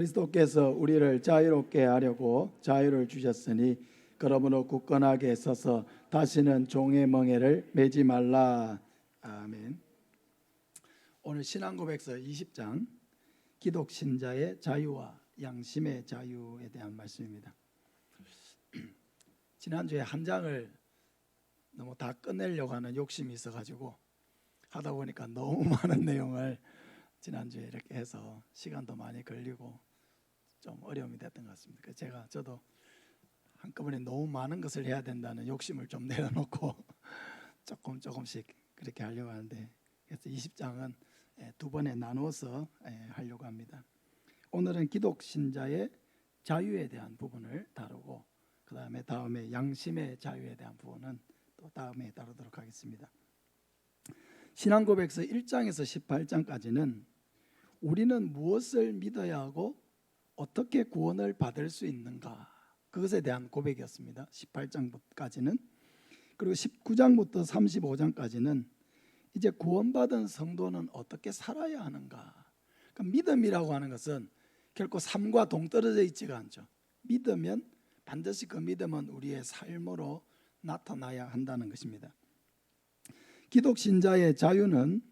그리스도께서 우리를 자유롭게 하려고 자유를 주셨으니 그러므로 굳건하게 서서 다시는 종의 멍에를 매지 말라. 아멘. 오늘 신앙고백서 20장 기독 신자의 자유와 양심의 자유에 대한 말씀입니다. 지난주에 한 장을 너무 다 끝내려고 하는 욕심이 있어가지고 하다 보니까 너무 많은 내용을 지난주에 이렇게 해서 시간도 많이 걸리고 좀 어려움이 됐던 것 같습니다. 그래서 저도 한꺼번에 너무 많은 것을 해야 된다는 욕심을 좀 내려놓고 조금씩 그렇게 하려고 하는데, 그래서 20장은 두 번에 나누어서 하려고 합니다. 오늘은 기독 신자의 자유에 대한 부분을 다루고, 다음에 양심의 자유에 대한 부분은 또 다음에 다루도록 하겠습니다. 신앙고백서 1장에서 18장까지는 우리는 무엇을 믿어야 하고 어떻게 구원을 받을 수 있는가, 그것에 대한 고백이었습니다. 18장까지는. 그리고 19장부터 35장까지는 이제 구원받은 성도는 어떻게 살아야 하는가. 그러니까 믿음이라고 하는 것은 결코 삶과 동떨어져 있지가 않죠. 믿으면 반드시 그 믿음은 우리의 삶으로 나타나야 한다는 것입니다. 기독 신자의 자유는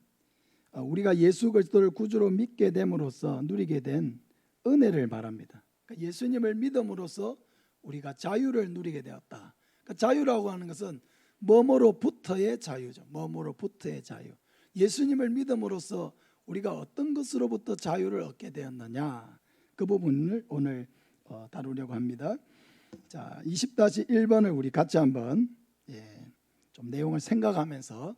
우리가 예수 그리스도를 구주로 믿게 됨으로써 누리게 된 은혜를 말합니다. 그러니까 예수님을 믿음으로써 우리가 자유를 누리게 되었다. 그러니까 자유라고 하는 것은 뭐뭐로부터의 자유죠. 뭐뭐로부터의 자유. 예수님을 믿음으로써 우리가 어떤 것으로부터 자유를 얻게 되었느냐, 그 부분을 오늘 다루려고 합니다. 자, 20-1번을 우리 같이 한번 좀 내용을 생각하면서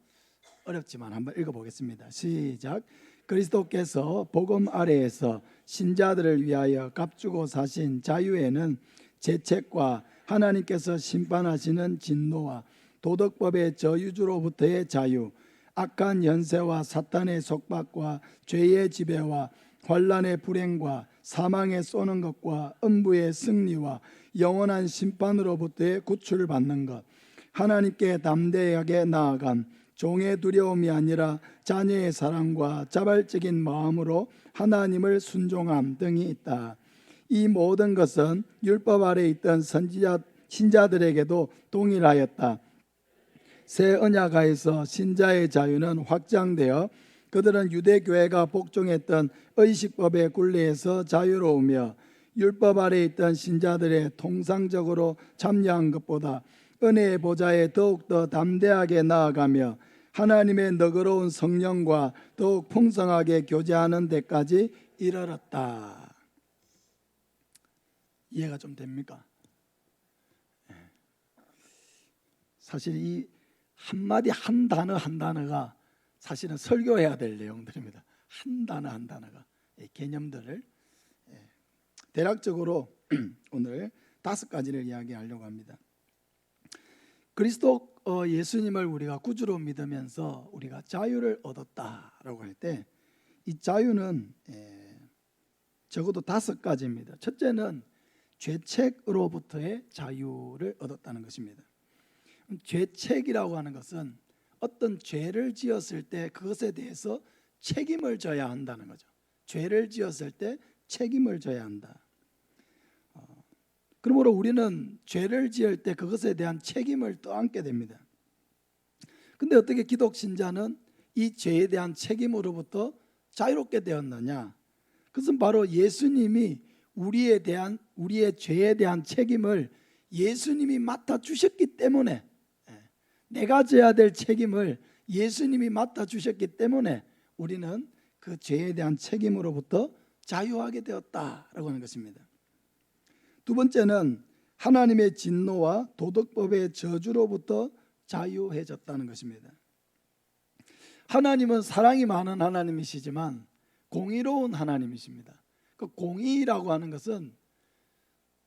어렵지만 한번 읽어보겠습니다. 시작. 그리스도께서 복음 아래에서 신자들을 위하여 값주고 사신 자유에는 죄책과 하나님께서 심판하시는 진노와 도덕법의 저유주로부터의 자유, 악한 연세와 사탄의 속박과 죄의 지배와 환난의 불행과 사망에 쏘는 것과 음부의 승리와 영원한 심판으로부터의 구출을 받는 것, 하나님께 담대하게 나아감, 종의 두려움이 아니라 자녀의 사랑과 자발적인 마음으로 하나님을 순종함 등이 있다. 이 모든 것은 율법 아래 있던 신자들에게도 동일하였다. 새 언약하에서 신자의 자유는 확장되어 그들은 유대교회가 복종했던 의식법의 굴레에서 자유로우며 율법 아래 있던 신자들의 통상적으로 참여한 것보다 은혜의 보좌에 더욱더 담대하게 나아가며 하나님의 너그러운 성령과 더욱 풍성하게 교제하는 데까지 이르렀다. 이해가 좀 됩니까? 사실 이 한마디 한 단어 한 단어가 사실은 설교해야 될 내용들입니다. 한 단어 한 단어가 개념들을 대략적으로 오늘 5가지를 이야기하려고 합니다. 그리스도 예수님을 우리가 구주로 믿으면서 우리가 자유를 얻었다라고 할 때, 이 자유는 적어도 5가지입니다. 첫째는 죄책으로부터의 자유를 얻었다는 것입니다. 죄책이라고 하는 것은 어떤 죄를 지었을 때 그것에 대해서 책임을 져야 한다는 거죠. 죄를 지었을 때 책임을 져야 한다. 그러므로 우리는 죄를 지을 때 그것에 대한 책임을 떠안게 됩니다. 근데 어떻게 기독 신자는 이 죄에 대한 책임으로부터 자유롭게 되었느냐? 그것은 바로 예수님이 우리의 죄에 대한 책임을 예수님이 맡아 주셨기 때문에, 내가 져야 될 책임을 예수님이 맡아 주셨기 때문에 우리는 그 죄에 대한 책임으로부터 자유하게 되었다라고 하는 것입니다. 두 번째는 하나님의 진노와 도덕법의 저주로부터 자유해졌다는 것입니다. 하나님은 사랑이 많은 하나님이시지만 공의로운 하나님이십니다. 그 공의라고 하는 것은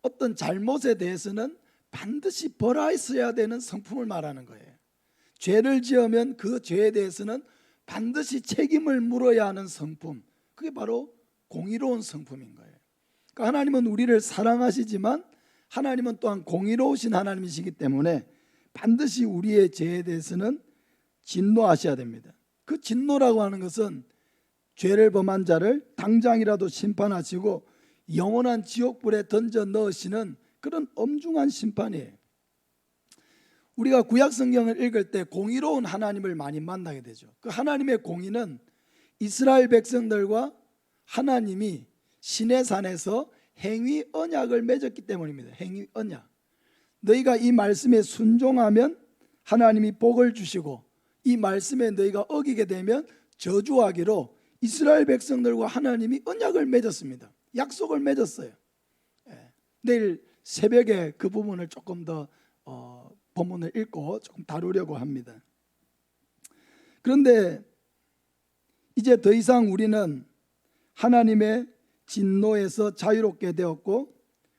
어떤 잘못에 대해서는 반드시 벌하여야 되는 성품을 말하는 거예요. 죄를 지으면 그 죄에 대해서는 반드시 책임을 물어야 하는 성품, 그게 바로 공의로운 성품인 거예요. 그러니까 하나님은 우리를 사랑하시지만 하나님은 또한 공의로우신 하나님이시기 때문에 반드시 우리의 죄에 대해서는 진노하셔야 됩니다. 그 진노라고 하는 것은 죄를 범한 자를 당장이라도 심판하시고 영원한 지옥불에 던져 넣으시는 그런 엄중한 심판이에요. 우리가 구약 성경을 읽을 때 공의로운 하나님을 많이 만나게 되죠. 그 하나님의 공의는 이스라엘 백성들과 하나님이 시내산에서 행위 언약을 맺었기 때문입니다. 행위 언약. 너희가 이 말씀에 순종하면 하나님이 복을 주시고 이 말씀에 너희가 어기게 되면 저주하기로 이스라엘 백성들과 하나님이 언약을 맺었습니다. 약속을 맺었어요. 내일 새벽에 그 부분을 조금 더 본문을 읽고 조금 다루려고 합니다. 그런데 이제 더 이상 우리는 하나님의 진노에서 자유롭게 되었고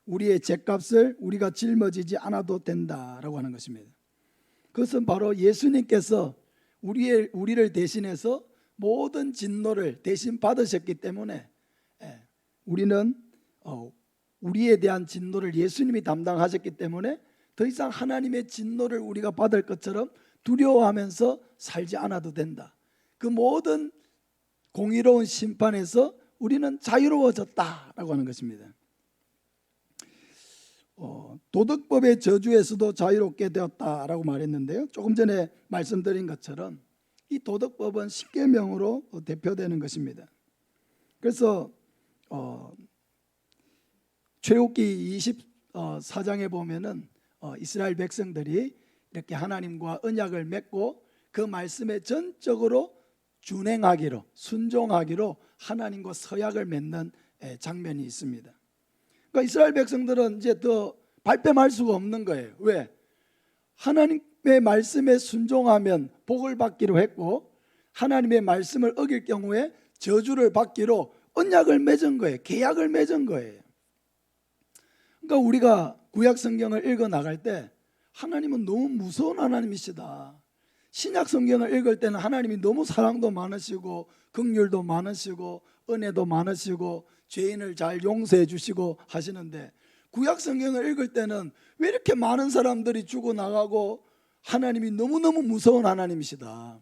우리의 죄값을 우리가 짊어지지 않아도 된다라고 하는 것입니다. 그것은 바로 예수님께서 우리를 대신해서 모든 진노를 대신 받으셨기 때문에 우리는 우리에 대한 진노를 예수님이 담당하셨기 때문에 더 이상 하나님의 진노를 우리가 받을 것처럼 두려워하면서 살지 않아도 된다. 그 모든 공의로운 심판에서 우리는 자유로워졌다라고 하는 것입니다. 도덕법의 저주에서도 자유롭게 되었다라고 말했는데요. 조금 전에 말씀드린 것처럼 이 도덕법은 십계명으로 대표되는 것입니다. 그래서 출애굽기 24장에 보면은 이스라엘 백성들이 이렇게 하나님과 언약을 맺고 그 말씀에 전적으로 준행하기로 순종하기로 하나님과 서약을 맺는 장면이 있습니다. 그러니까 이스라엘 백성들은 이제 더 발뺌할 수가 없는 거예요. 왜? 하나님의 말씀에 순종하면 복을 받기로 했고 하나님의 말씀을 어길 경우에 저주를 받기로 언약을 맺은 거예요. 계약을 맺은 거예요. 그러니까 우리가 구약 성경을 읽어 나갈 때 하나님은 너무 무서운 하나님이시다. 신약 성경을 읽을 때는 하나님이 너무 사랑도 많으시고 긍휼도 많으시고 은혜도 많으시고 죄인을 잘 용서해 주시고 하시는데 구약 성경을 읽을 때는 왜 이렇게 많은 사람들이 죽어나가고 하나님이 너무너무 무서운 하나님이시다.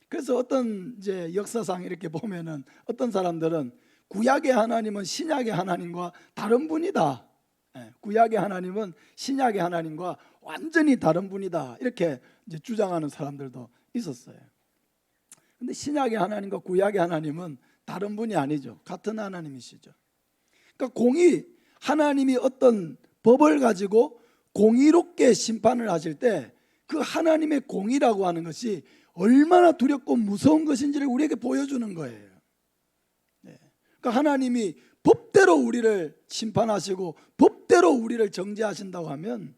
그래서 어떤 이제 역사상 이렇게 보면은 어떤 사람들은 구약의 하나님은 신약의 하나님과 다른 분이다. 구약의 하나님은 신약의 하나님과 완전히 다른 분이다. 이렇게 이제 주장하는 사람들도 있었어요. 근데 신약의 하나님과 구약의 하나님은 다른 분이 아니죠. 같은 하나님이시죠. 그러니까 하나님이 어떤 법을 가지고 공의롭게 심판을 하실 때 그 하나님의 공의라고 하는 것이 얼마나 두렵고 무서운 것인지를 우리에게 보여주는 거예요. 그러니까 하나님이 법대로 우리를 심판하시고 법대로 우리를 정죄하신다고 하면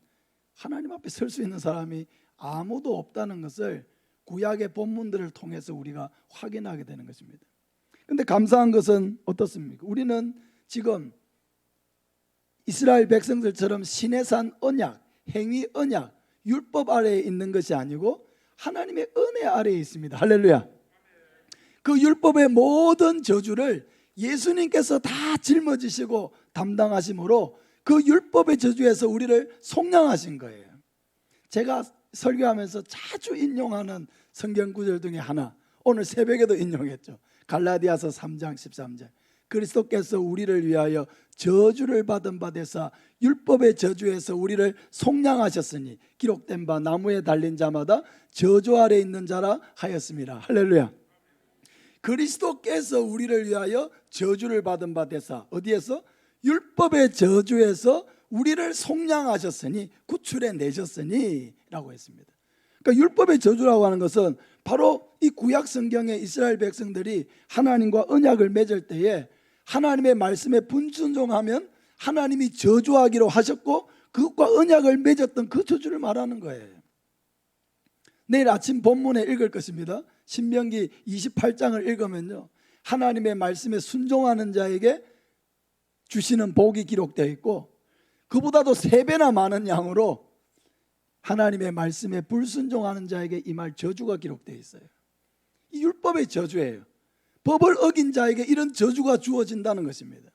하나님 앞에 설 수 있는 사람이 아무도 없다는 것을 구약의 본문들을 통해서 우리가 확인하게 되는 것입니다. 그런데 감사한 것은 어떻습니까? 우리는 지금 이스라엘 백성들처럼 시내산 언약, 행위 언약, 율법 아래에 있는 것이 아니고 하나님의 은혜 아래에 있습니다. 할렐루야. 그 율법의 모든 저주를 예수님께서 다 짊어지시고 담당하심으로 그 율법의 저주에서 우리를 속량하신 거예요. 제가 설교하면서 자주 인용하는 성경 구절 중에 하나, 오늘 새벽에도 인용했죠. 갈라디아서 3장 13절. 그리스도께서 우리를 위하여 저주를 받은 바 되사 율법의 저주에서 우리를 속량하셨으니 기록된 바 나무에 달린 자마다 저주 아래 있는 자라 하였습니다. 할렐루야. 그리스도께서 우리를 위하여 저주를 받은 바 되사 어디에서? 율법의 저주에서 우리를 속량하셨으니 구출해 내셨으니 라고 했습니다. 그러니까 율법의 저주라고 하는 것은 바로 이 구약 성경의 이스라엘 백성들이 하나님과 언약을 맺을 때에 하나님의 말씀에 불순종하면 하나님이 저주하기로 하셨고 그것과 언약을 맺었던 그 저주를 말하는 거예요. 내일 아침 본문에 읽을 것입니다. 신명기 28장을 읽으면요, 하나님의 말씀에 순종하는 자에게 주시는 복이 기록되어 있고 그보다도 3배나 많은 양으로 하나님의 말씀에 불순종하는 자에게 임할 저주가 기록되어 있어요. 이 율법의 저주예요. 법을 어긴 자에게 이런 저주가 주어진다는 것입니다.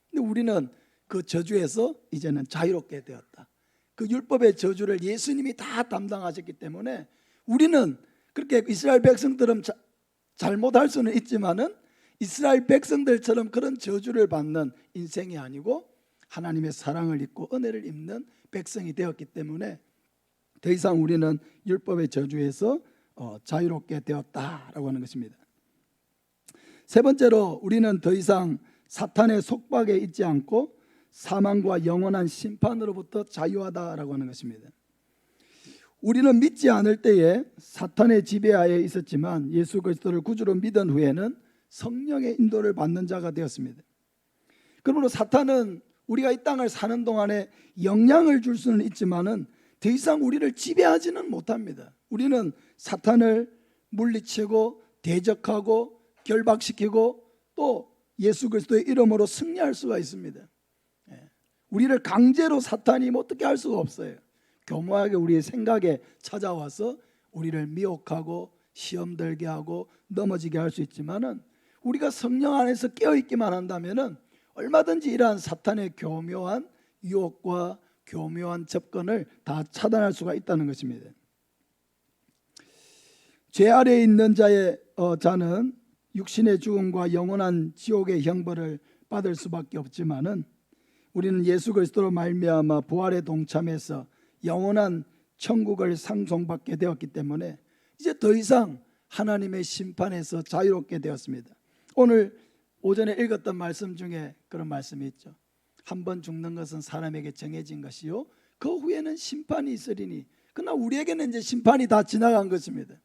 근데 우리는 그 저주에서 이제는 자유롭게 되었다. 그 율법의 저주를 예수님이 다 담당하셨기 때문에 우리는 그렇게 이스라엘 백성들은 잘못할 수는 있지만은 이스라엘 백성들처럼 그런 저주를 받는 인생이 아니고 하나님의 사랑을 입고 은혜를 입는 백성이 되었기 때문에 더 이상 우리는 율법의 저주에서 자유롭게 되었다라고 하는 것입니다. 세 번째로 우리는 더 이상 사탄의 속박에 있지 않고 사망과 영원한 심판으로부터 자유하다라고 하는 것입니다. 우리는 믿지 않을 때에 사탄의 지배하에 있었지만 예수 그리스도를 구주로 믿은 후에는 성령의 인도를 받는 자가 되었습니다. 그러므로 사탄은 우리가 이 땅을 사는 동안에 영향을 줄 수는 있지만은 더 이상 우리를 지배하지는 못합니다. 우리는 사탄을 물리치고 대적하고 결박시키고 또 예수 그리스도의 이름으로 승리할 수가 있습니다. 우리를 강제로 사탄이 어떻게 할 수가 없어요. 교묘하게 우리의 생각에 찾아와서 우리를 미혹하고 시험 들게 하고 넘어지게 할 수 있지만은 우리가 성령 안에서 깨어있기만 한다면은 얼마든지 이러한 사탄의 교묘한 유혹과 교묘한 접근을 다 차단할 수가 있다는 것입니다. 죄 아래에 있는 자는 육신의 죽음과 영원한 지옥의 형벌을 받을 수밖에 없지만은 우리는 예수 그리스도로 말미암아 부활에 동참해서 영원한 천국을 상속받게 되었기 때문에 이제 더 이상 하나님의 심판에서 자유롭게 되었습니다. 오늘 오전에 읽었던 말씀 중에 그런 말씀이 있죠. 한 번 죽는 것은 사람에게 정해진 것이요 그 후에는 심판이 있으리니. 그러나 우리에게는 이제 심판이 다 지나간 것입니다.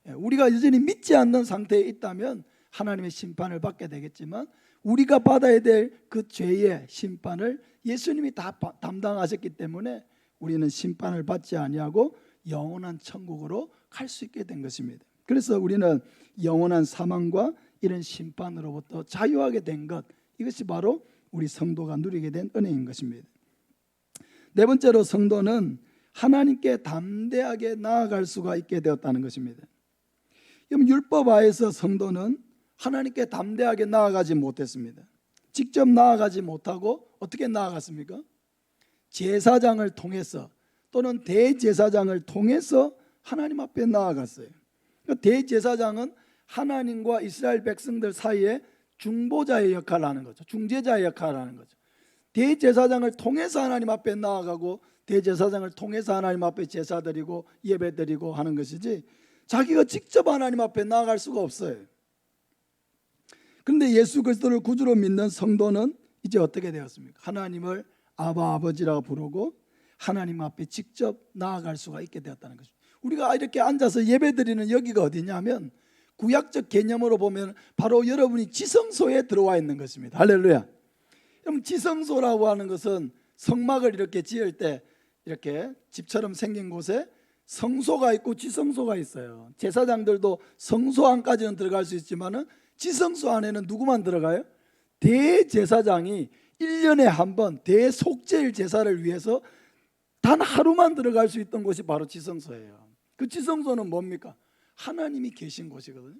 우리가 여전히 믿지 않는 상태에 있다면 하나님의 심판을 받게 되겠지만 우리가 받아야 될 그 죄의 심판을 예수님이 다 담당하셨기 때문에 우리는 심판을 받지 아니하고 영원한 천국으로 갈 수 있게 된 것입니다. 그래서 우리는 영원한 사망과 이런 심판으로부터 자유하게 된 것, 이것이 바로 우리 성도가 누리게 된 은혜인 것입니다. 네 번째로 성도는 하나님께 담대하게 나아갈 수가 있게 되었다는 것입니다. 율법 하에서 성도는 하나님께 담대하게 나아가지 못했습니다. 직접 나아가지 못하고 어떻게 나아갔습니까? 제사장을 통해서 또는 대제사장을 통해서 하나님 앞에 나아갔어요. 대제사장은 하나님과 이스라엘 백성들 사이에 중보자의 역할을 하는 거죠. 중재자의 역할을 하는 거죠. 대제사장을 통해서 하나님 앞에 나아가고 대제사장을 통해서 하나님 앞에 제사 드리고 예배 드리고 하는 것이지 자기가 직접 하나님 앞에 나아갈 수가 없어요. 그런데 예수 그리스도를 구주로 믿는 성도는 이제 어떻게 되었습니까? 하나님을 아바 아버지라고 부르고 하나님 앞에 직접 나아갈 수가 있게 되었다는 것입니다. 우리가 이렇게 앉아서 예배드리는 여기가 어디냐면 구약적 개념으로 보면 바로 여러분이 지성소에 들어와 있는 것입니다. 할렐루야. 그럼 지성소라고 하는 것은 성막을 이렇게 지을 때 이렇게 집처럼 생긴 곳에 성소가 있고 지성소가 있어요. 제사장들도 성소 안까지는 들어갈 수 있지만은 지성소 안에는 누구만 들어가요? 대제사장이 1년에 한 번 대속죄일 제사를 위해서 단 하루만 들어갈 수 있던 곳이 바로 지성소예요. 그 지성소는 뭡니까? 하나님이 계신 곳이거든요.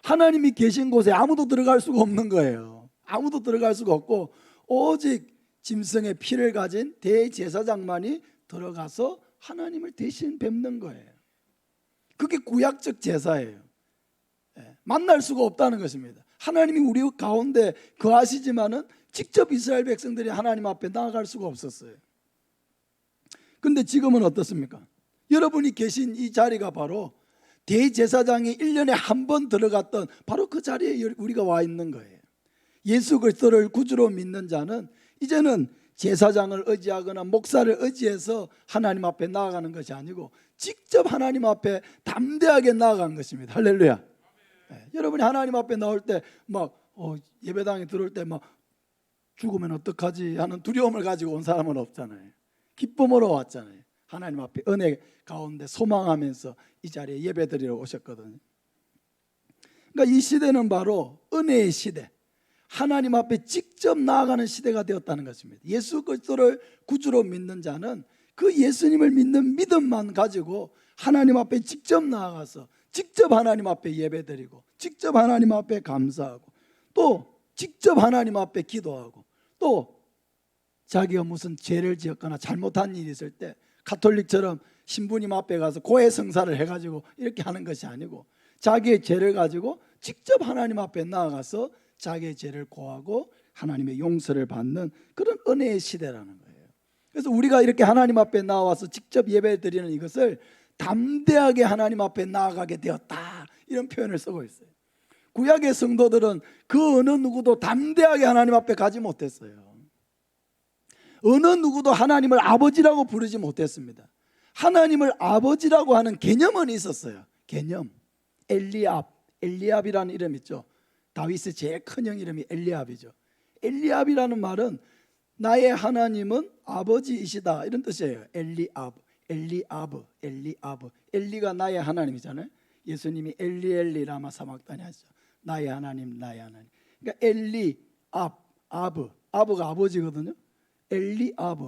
하나님이 계신 곳에 아무도 들어갈 수가 없는 거예요. 아무도 들어갈 수가 없고 오직 짐승의 피를 가진 대제사장만이 들어가서 하나님을 대신 뵙는 거예요. 그게 구약적 제사예요. 만날 수가 없다는 것입니다. 하나님이 우리 가운데 거하시지만은 직접 이스라엘 백성들이 하나님 앞에 나아갈 수가 없었어요. 그런데 지금은 어떻습니까? 여러분이 계신 이 자리가 바로 대제사장이 1년에 한 번 들어갔던 바로 그 자리에 우리가 와 있는 거예요. 예수 그리스도를 구주로 믿는 자는 이제는 제사장을 의지하거나 목사를 의지해서 하나님 앞에 나아가는 것이 아니고 직접 하나님 앞에 담대하게 나아간 것입니다. 할렐루야. 여러분이 하나님 앞에 나올 때 막 예배당에 들어올 때 막 죽으면 어떡하지 하는 두려움을 가지고 온 사람은 없잖아요. 기쁨으로 왔잖아요. 하나님 앞에 은혜 가운데 소망하면서 이 자리에 예배드리러 오셨거든요. 그러니까 이 시대는 바로 은혜의 시대, 하나님 앞에 직접 나아가는 시대가 되었다는 것입니다. 예수 그리스도를 구주로 믿는 자는 그 예수님을 믿는 믿음만 가지고 하나님 앞에 직접 나아가서 직접 하나님 앞에 예배드리고 직접 하나님 앞에 감사하고 또 직접 하나님 앞에 기도하고 또 자기가 무슨 죄를 지었거나 잘못한 일이 있을 때 가톨릭처럼 신부님 앞에 가서 고해성사를 해가지고 이렇게 하는 것이 아니고 자기의 죄를 가지고 직접 하나님 앞에 나아가서 자기의 죄를 고하고 하나님의 용서를 받는 그런 은혜의 시대라는 거예요. 그래서 우리가 이렇게 하나님 앞에 나와서 직접 예배 드리는 이것을 담대하게 하나님 앞에 나아가게 되었다, 이런 표현을 쓰고 있어요. 구약의 성도들은 그 어느 누구도 담대하게 하나님 앞에 가지 못했어요. 어느 누구도 하나님을 아버지라고 부르지 못했습니다. 하나님을 아버지라고 하는 개념은 있었어요. 개념. 엘리압이라는 이름 있죠. 다윗의 제일 큰형 이름이 엘리압이죠. 엘리압이라는 말은 나의 하나님은 아버지이시다, 이런 뜻이에요. 엘리압. 엘리가 나의 하나님이잖아요. 예수님이 엘리 라마 사막다니 하죠. 나의 하나님, 나의 하나님. 그러니까 아브가 아버지거든요. 엘리압,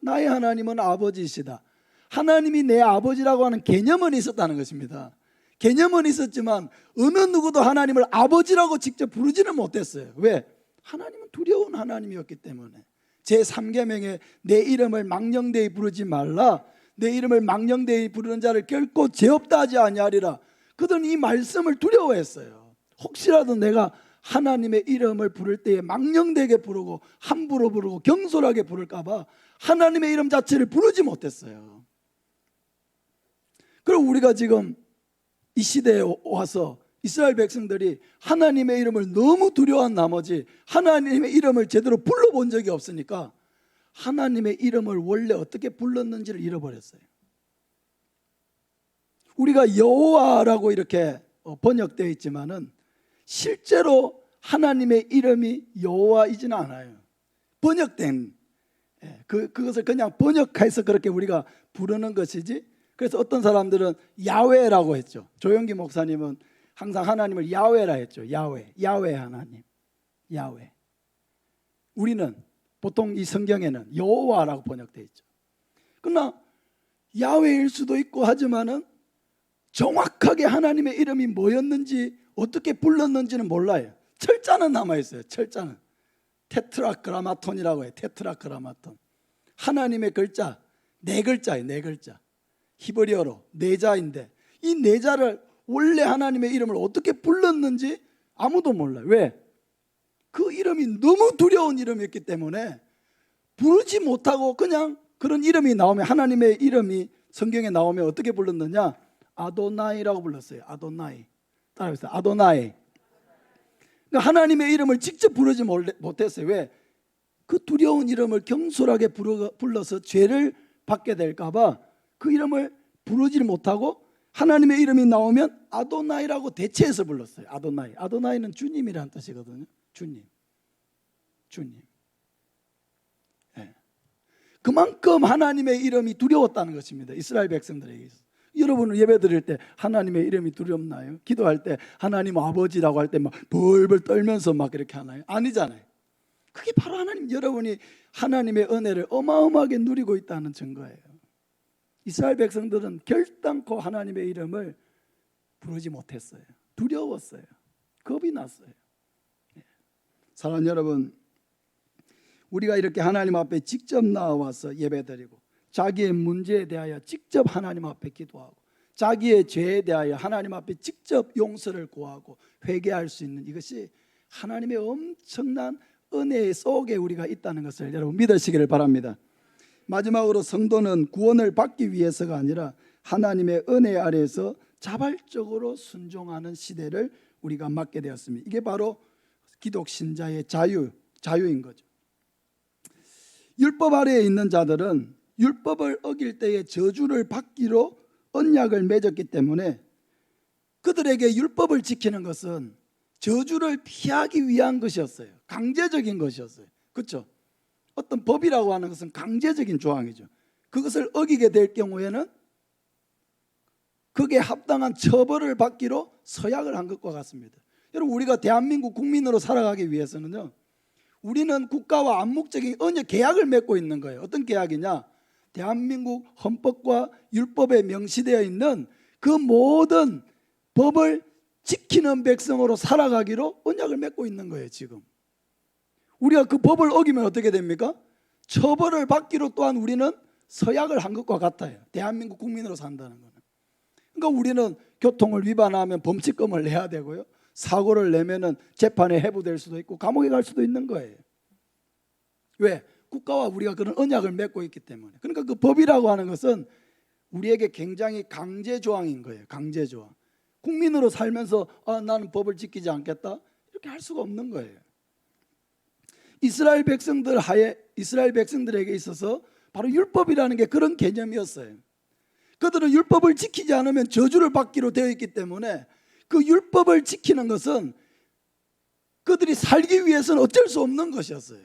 나의 하나님은 아버지이시다. 하나님이 내 아버지라고 하는 개념은 있었다는 것입니다. 개념은 있었지만 어느 누구도 하나님을 아버지라고 직접 부르지는 못했어요. 왜? 하나님은 두려운 하나님이었기 때문에. 제3계명에 내 이름을 망령되이 부르지 말라, 내 이름을 망령되이 부르는 자를 결코 죄 없다 하지 아니하리라. 그들은 이 말씀을 두려워했어요. 혹시라도 내가 하나님의 이름을 부를 때에 망령되게 부르고 함부로 부르고 경솔하게 부를까 봐 하나님의 이름 자체를 부르지 못했어요. 그리고 우리가 지금 이 시대에 와서 이스라엘 백성들이 하나님의 이름을 너무 두려워한 나머지 하나님의 이름을 제대로 불러본 적이 없으니까 하나님의 이름을 원래 어떻게 불렀는지를 잃어버렸어요. 우리가 여호와라고 이렇게 번역되어 있지만은 실제로 하나님의 이름이 여호와이지는 않아요. 번역된, 그것을 그냥 번역해서 그렇게 우리가 부르는 것이지. 그래서 어떤 사람들은 야훼라고 했죠. 조영기 목사님은 항상 하나님을 야훼라 했죠. 야훼 하나님, 야훼. 우리는 보통 이 성경에는 여호와라고 번역되어 있죠. 그러나 야훼일 수도 있고 하지만은 정확하게 하나님의 이름이 뭐였는지 어떻게 불렀는지는 몰라요. 철자는 남아있어요. 철자는 테트라그라마톤이라고 해요. 테트라그라마톤. 하나님의 글자, 네 글자예요. 네 글자. 히브리어로 네 자인데 이 네 자를 원래 하나님의 이름을 어떻게 불렀는지 아무도 몰라요. 왜? 그 이름이 너무 두려운 이름이었기 때문에 부르지 못하고 그냥 그런 이름이 나오면, 하나님의 이름이 성경에 나오면 어떻게 불렀느냐? 아도나이라고 불렀어요. 아도나이. 따라해보세요. 아도나이. 그러니까 하나님의 이름을 직접 부르지 못했어요. 왜? 그 두려운 이름을 경솔하게 불러서 죄를 받게 될까 봐 그 이름을 부르지 못하고 하나님의 이름이 나오면 아도나이라고 대체해서 불렀어요. 아도나이. 아도나이는 주님이라는 뜻이거든요. 주님. 네. 그만큼 하나님의 이름이 두려웠다는 것입니다. 이스라엘 백성들에게. 여러분은 예배 드릴 때 하나님의 이름이 두렵나요? 기도할 때 하나님 아버지라고 할 때 막 벌벌 떨면서 막 이렇게 하나요? 아니잖아요. 그게 바로 여러분이 하나님의 은혜를 어마어마하게 누리고 있다는 증거예요. 이스라엘 백성들은 결단코 하나님의 이름을 부르지 못했어요. 두려웠어요. 겁이 났어요. 사랑하는 여러분, 우리가 이렇게 하나님 앞에 직접 나와서 예배드리고 자기의 문제에 대하여 직접 하나님 앞에 기도하고 자기의 죄에 대하여 하나님 앞에 직접 용서를 구하고 회개할 수 있는, 이것이 하나님의 엄청난 은혜 속에 우리가 있다는 것을 여러분 믿으시기를 바랍니다. 마지막으로 성도는 구원을 받기 위해서가 아니라 하나님의 은혜 아래에서 자발적으로 순종하는 시대를 우리가 맞게 되었습니다. 이게 바로 기독 신자의 자유인 거죠. 율법 아래에 있는 자들은 율법을 어길 때에 저주를 받기로 언약을 맺었기 때문에 그들에게 율법을 지키는 것은 저주를 피하기 위한 것이었어요. 강제적인 것이었어요. 그렇죠? 어떤 법이라고 하는 것은 강제적인 조항이죠. 그것을 어기게 될 경우에는 그게 합당한 처벌을 받기로 서약을 한 것과 같습니다. 여러분, 우리가 대한민국 국민으로 살아가기 위해서는요, 우리는 국가와 암묵적인 언약 계약을 맺고 있는 거예요. 어떤 계약이냐? 대한민국 헌법과 율법에 명시되어 있는 그 모든 법을 지키는 백성으로 살아가기로 언약을 맺고 있는 거예요. 지금 우리가 그 법을 어기면 어떻게 됩니까? 처벌을 받기로 또한 우리는 서약을 한 것과 같아요. 대한민국 국민으로 산다는 거는. 그러니까 우리는 교통을 위반하면 범칙금을 내야 되고요, 사고를 내면은 재판에 회부될 수도 있고 감옥에 갈 수도 있는 거예요. 왜? 국가와 우리가 그런 언약을 맺고 있기 때문에. 그러니까 그 법이라고 하는 것은 우리에게 굉장히 강제 조항인 거예요. 강제 조항. 국민으로 살면서 나는 법을 지키지 않겠다 이렇게 할 수가 없는 거예요. 이스라엘 백성들에게 있어서 바로 율법이라는 게 그런 개념이었어요. 그들은 율법을 지키지 않으면 저주를 받기로 되어 있기 때문에 그 율법을 지키는 것은 그들이 살기 위해서는 어쩔 수 없는 것이었어요.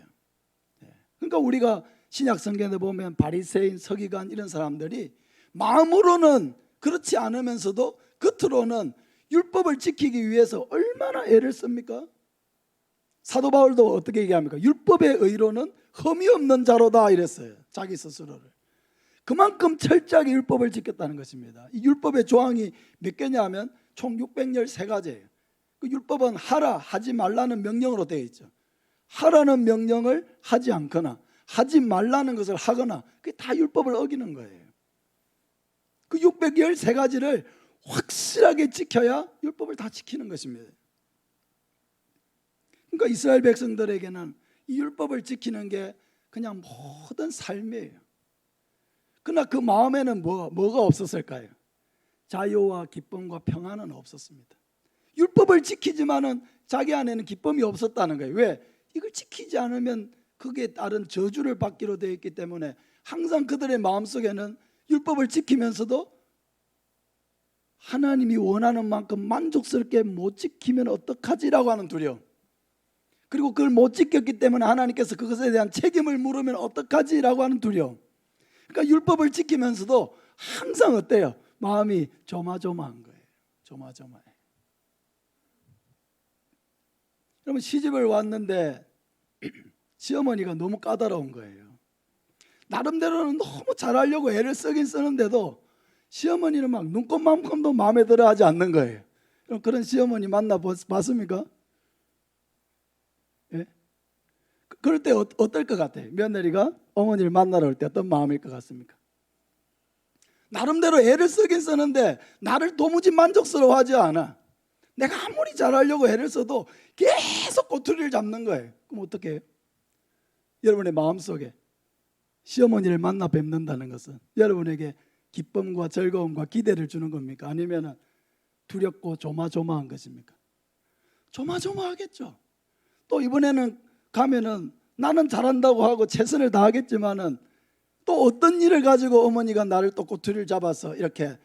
그러니까 우리가 신약 성경에 보면 바리새인, 서기관 이런 사람들이 마음으로는 그렇지 않으면서도 겉으로는 율법을 지키기 위해서 얼마나 애를 씁니까? 사도 바울도 어떻게 얘기합니까? 율법의 의로는 흠이 없는 자로다 이랬어요. 자기 스스로를. 그만큼 철저하게 율법을 지켰다는 것입니다. 이 율법의 조항이 몇 개냐면 총 613가지예요. 그 율법은 하라, 하지 말라는 명령으로 되어 있죠. 하라는 명령을 하지 않거나 하지 말라는 것을 하거나 그게 다 율법을 어기는 거예요. 그 613가지를 확실하게 지켜야 율법을 다 지키는 것입니다. 그러니까 이스라엘 백성들에게는 이 율법을 지키는 게 그냥 모든 삶이에요. 그러나 그 마음에는 뭐가 없었을까요? 자유와 기쁨과 평안은 없었습니다. 율법을 지키지만은 자기 안에는 기쁨이 없었다는 거예요. 왜? 이걸 지키지 않으면 그게 따른 저주를 받기로 되어 있기 때문에 항상 그들의 마음속에는 율법을 지키면서도 하나님이 원하는 만큼 만족스럽게 못 지키면 어떡하지라고 하는 두려움, 그리고 그걸 못 지켰기 때문에 하나님께서 그것에 대한 책임을 물으면 어떡하지라고 하는 두려움. 그러니까 율법을 지키면서도 항상 어때요? 마음이 조마조마한 거예요. 조마조마해. 그러면 시집을 왔는데 시어머니가 너무 까다로운 거예요. 나름대로는 너무 잘하려고 애를 쓰긴 쓰는데도 시어머니는 막 눈곱만큼도 마음에 들어 하지 않는 거예요. 그런 시어머니 만나봤습니까? 예? 그럴 때 어떨 것 같아요? 며느리가 어머니를 만나러 올 때 어떤 마음일 것 같습니까? 나름대로 애를 쓰긴 쓰는데 나를 도무지 만족스러워하지 않아. 내가 아무리 잘하려고 애를 써도 계속 꼬투리를 잡는 거예요. 그럼 어떻게 해요? 여러분의 마음속에 시어머니를 만나 뵙는다는 것은 여러분에게 기쁨과 즐거움과 기대를 주는 겁니까? 아니면 두렵고 조마조마한 것입니까? 조마조마하겠죠. 또 이번에는 가면은 나는 잘한다고 하고 최선을 다하겠지만은 또 어떤 일을 가지고 어머니가 나를 또 꼬투리를 잡아서 이렇게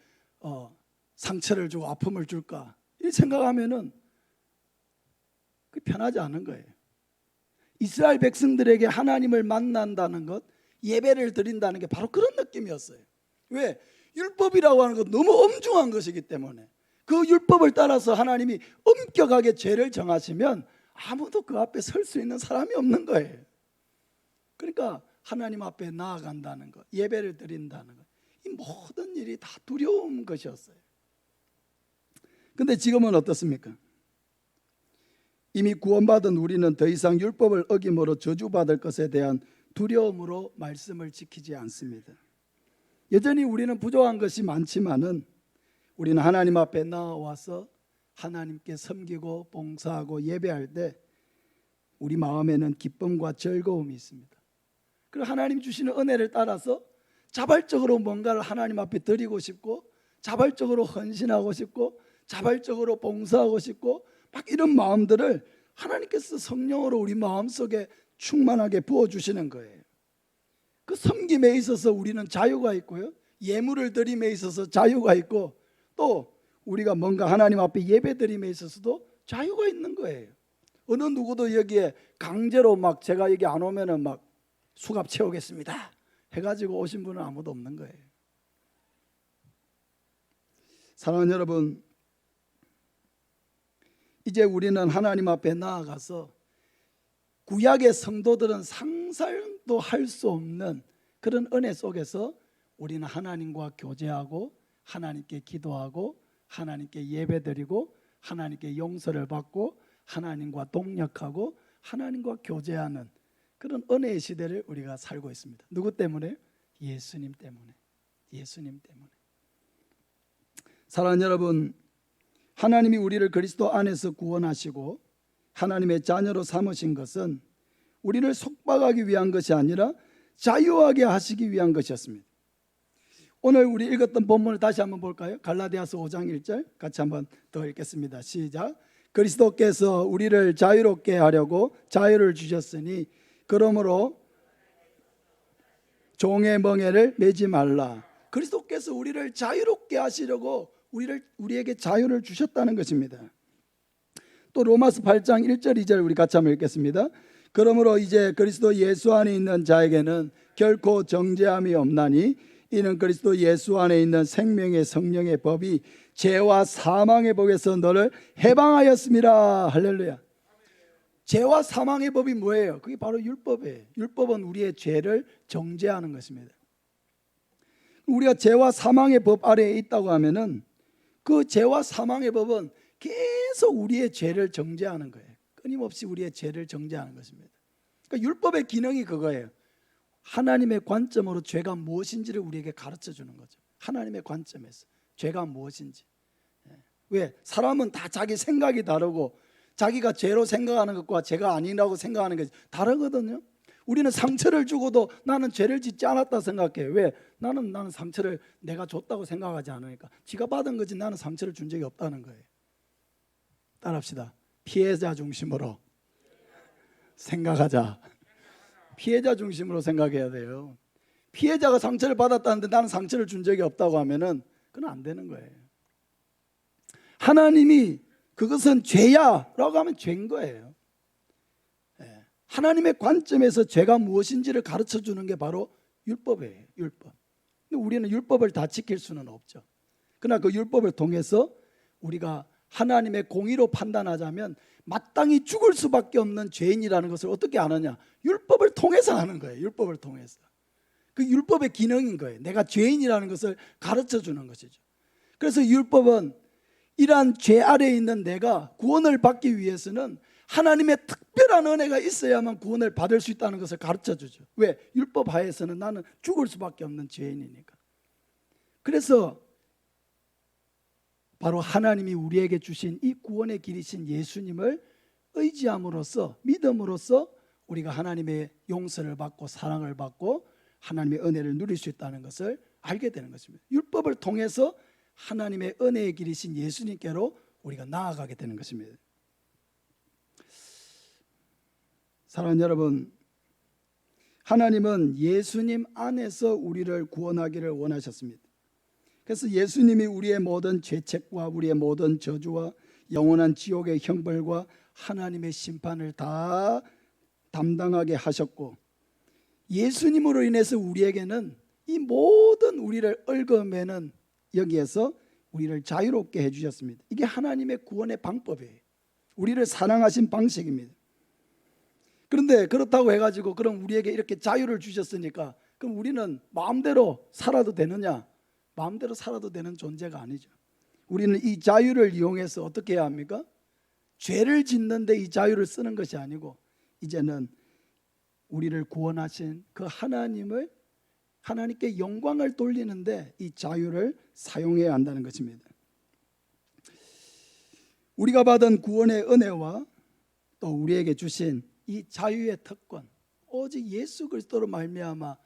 상처를 주고 아픔을 줄까 이 생각하면은 그게 편하지 않은 거예요. 이스라엘 백성들에게 하나님을 만난다는 것, 예배를 드린다는 게 바로 그런 느낌이었어요. 왜? 율법이라고 하는 건 너무 엄중한 것이기 때문에 그 율법을 따라서 하나님이 엄격하게 죄를 정하시면 아무도 그 앞에 설 수 있는 사람이 없는 거예요. 그러니까 하나님 앞에 나아간다는 것, 예배를 드린다는 것, 이 모든 일이 다 두려운 것이었어요. 근데 지금은 어떻습니까? 이미 구원받은 우리는 더 이상 율법을 어김으로 저주받을 것에 대한 두려움으로 말씀을 지키지 않습니다. 여전히 우리는 부족한 것이 많지만은 우리는 하나님 앞에 나와서 하나님께 섬기고 봉사하고 예배할 때 우리 마음에는 기쁨과 즐거움이 있습니다. 그리고 하나님 주시는 은혜를 따라서 자발적으로 뭔가를 하나님 앞에 드리고 싶고 자발적으로 헌신하고 싶고 자발적으로 봉사하고 싶고 막 이런 마음들을 하나님께서 성령으로 우리 마음속에 충만하게 부어주시는 거예요. 그 섬김에 있어서 우리는 자유가 있고요, 예물을 드림에 있어서 자유가 있고 또 우리가 뭔가 하나님 앞에 예배드림에 있어서도 자유가 있는 거예요. 어느 누구도 여기에 강제로 막 제가 여기 안 오면은 막 수갑 채우겠습니다 해가지고 오신 분은 아무도 없는 거예요. 사랑하는 여러분, 이제 우리는 하나님 앞에 나아가서 구약의 성도들은 상상도 할 수 없는 그런 은혜 속에서 우리는 하나님과 교제하고 하나님께 기도하고 하나님께 예배드리고 하나님께 용서를 받고 하나님과 동역하고 하나님과 교제하는 그런 은혜의 시대를 우리가 살고 있습니다. 누구 때문에? 예수님 때문에. 예수님 때문에. 사랑하는 여러분, 하나님이 우리를 그리스도 안에서 구원하시고 하나님의 자녀로 삼으신 것은 우리를 속박하기 위한 것이 아니라 자유하게 하시기 위한 것이었습니다. 오늘 우리 읽었던 본문을 다시 한번 볼까요? 갈라디아서 5장 1절 같이 한번 더 읽겠습니다. 시작. 그리스도께서 우리를 자유롭게 하려고 자유를 주셨으니 그러므로 종의 멍에를 매지 말라. 그리스도께서 우리를 자유롭게 하시려고 우리에게 자유를 주셨다는 것입니다. 또 로마서 8장 1절 2절 우리 같이 한번 읽겠습니다. 그러므로 이제 그리스도 예수 안에 있는 자에게는 결코 정죄함이 없나니 이는 그리스도 예수 안에 있는 생명의 성령의 법이 죄와 사망의 법에서 너를 해방하였습니다. 할렐루야. 죄와 사망의 법이 뭐예요? 그게 바로 율법이에요. 율법은 우리의 죄를 정죄하는 것입니다. 우리가 죄와 사망의 법 아래에 있다고 하면은 그 죄와 사망의 법은 계속 우리의 죄를 정죄하는 거예요. 끊임없이 우리의 죄를 정죄하는 것입니다. 그러니까 율법의 기능이 그거예요. 하나님의 관점으로 죄가 무엇인지를 우리에게 가르쳐 주는 거죠. 하나님의 관점에서 죄가 무엇인지. 왜? 사람은 다 자기 생각이 다르고 자기가 죄로 생각하는 것과 죄가 아니라고 생각하는 것이 다르거든요. 우리는 상처를 주고도 나는 죄를 짓지 않았다 생각해요. 왜? 나는 상처를 내가 줬다고 생각하지 않으니까. 지가 받은 거지 나는 상처를 준 적이 없다는 거예요. 따라합시다. 피해자 중심으로 생각하자. 피해자 중심으로 생각해야 돼요. 피해자가 상처를 받았다는데 나는 상처를 준 적이 없다고 하면은 그건 안 되는 거예요. 하나님이 그것은 죄야 라고 하면 죄인 거예요. 하나님의 관점에서 죄가 무엇인지를 가르쳐 주는 게 바로 율법이에요. 율법. 근데 우리는 율법을 다 지킬 수는 없죠. 그러나 그 율법을 통해서 우리가 하나님의 공의로 판단하자면 마땅히 죽을 수밖에 없는 죄인이라는 것을 어떻게 아느냐? 율법을 통해서 아는 거예요. 율법을 통해서. 그 율법의 기능인 거예요. 내가 죄인이라는 것을 가르쳐 주는 것이죠. 그래서 율법은 이러한 죄 아래에 있는 내가 구원을 받기 위해서는 하나님의 특별한 은혜가 있어야만 구원을 받을 수 있다는 것을 가르쳐 주죠. 왜? 율법 하에서는 나는 죽을 수밖에 없는 죄인이니까. 그래서 바로 하나님이 우리에게 주신 이 구원의 길이신 예수님을 의지함으로써 믿음으로써 우리가 하나님의 용서를 받고 사랑을 받고 하나님의 은혜를 누릴 수 있다는 것을 알게 되는 것입니다. 율법을 통해서 하나님의 은혜의 길이신 예수님께로 우리가 나아가게 되는 것입니다. 사랑하는 여러분, 하나님은 예수님 안에서 우리를 구원하기를 원하셨습니다. 그래서 예수님이 우리의 모든 죄책과 우리의 모든 저주와 영원한 지옥의 형벌과 하나님의 심판을 다 담당하게 하셨고, 예수님으로 인해서 우리에게는 이 모든 우리를 얽어매는 여기에서 우리를 자유롭게 해주셨습니다. 이게 하나님의 구원의 방법이에요. 우리를 사랑하신 방식입니다. 그런데 그렇다고 해가지고 그럼 우리에게 이렇게 자유를 주셨으니까 그럼 우리는 마음대로 살아도 되느냐? 마음대로 살아도 되는 존재가 아니죠. 우리는 이 자유를 이용해서 어떻게 해야 합니까? 죄를 짓는데 이 자유를 쓰는 것이 아니고 이제는 우리를 구원하신 그 하나님을 하나님께 영광을 돌리는데 이 자유를 사용해야 한다는 것입니다. 우리가 받은 구원의 은혜와 또 우리에게 주신 이 자유의 특권, 오직 예수 그리스도로 말미암아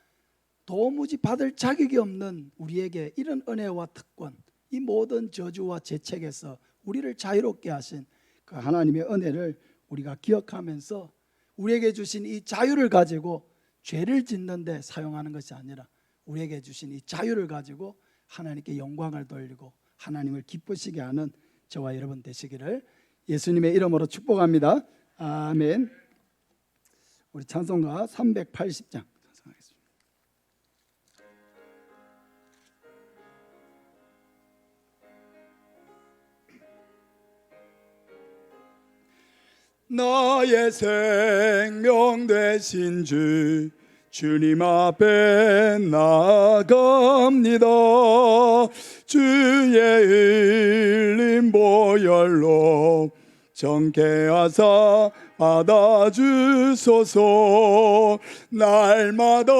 도무지 받을 자격이 없는 우리에게 이런 은혜와 특권, 이 모든 저주와 죄책에서 우리를 자유롭게 하신 그 하나님의 은혜를 우리가 기억하면서 우리에게 주신 이 자유를 가지고 죄를 짓는 데 사용하는 것이 아니라 우리에게 주신 이 자유를 가지고 하나님께 영광을 돌리고 하나님을 기쁘시게 하는 저와 여러분 되시기를 예수님의 이름으로 축복합니다. 아멘. 우리 찬송가 380장 찬송하겠습니다. 나의 생명 되신 주 주님 앞에 나아갑니다. 주의 흘린 보혈로 정케하사 받아주소서. 날마다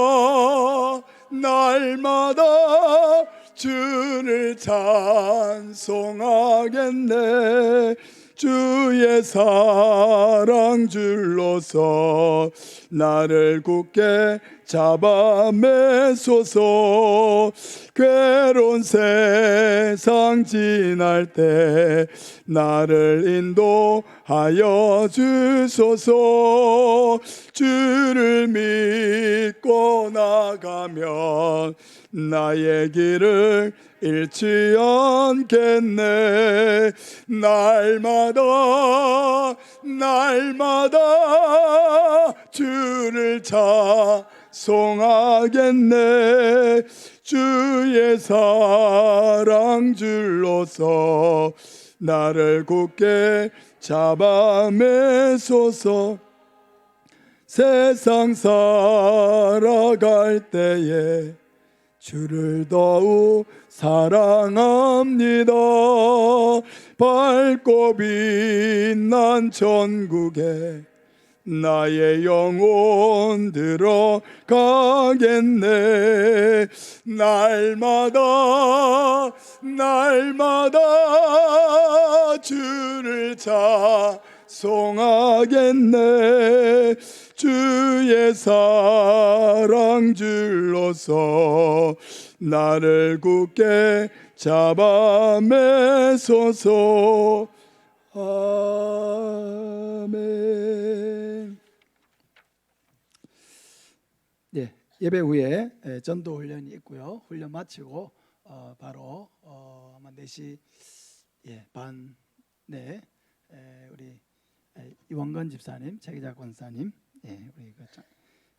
주를 찬송하겠네. 주의 사랑 줄로서 나를 굳게 잡아 매소서. 괴로운 세상 지날 때 나를 인도하여 주소서. 주를 믿고 나가면 나의 길을 잃지 않겠네. 날마다 주를 찬송하겠네. 주의 사랑 줄로서 나를 굳게 잡아 매소서. 세상 살아갈 때에 주를 더욱 사랑합니다. 밝고 빛난 천국에 나의 영혼 들어가겠네. 날마다 주를 찬송하겠네. 주의 사랑 줄로서 나를 굳게 잡아 매소서. 아멘. 네, 예배 후에 전도 훈련이 있고요. 훈련 마치고 바로 아마 4시 반에 우리 이원건 집사님, 최기자 권사님, 우리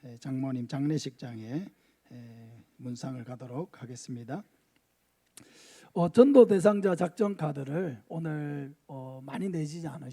그 장모님 장례식장에 문상을 가도록 하겠습니다. 전도 대상자 작전 카드를 오늘 많이 내지지 않으셨어요.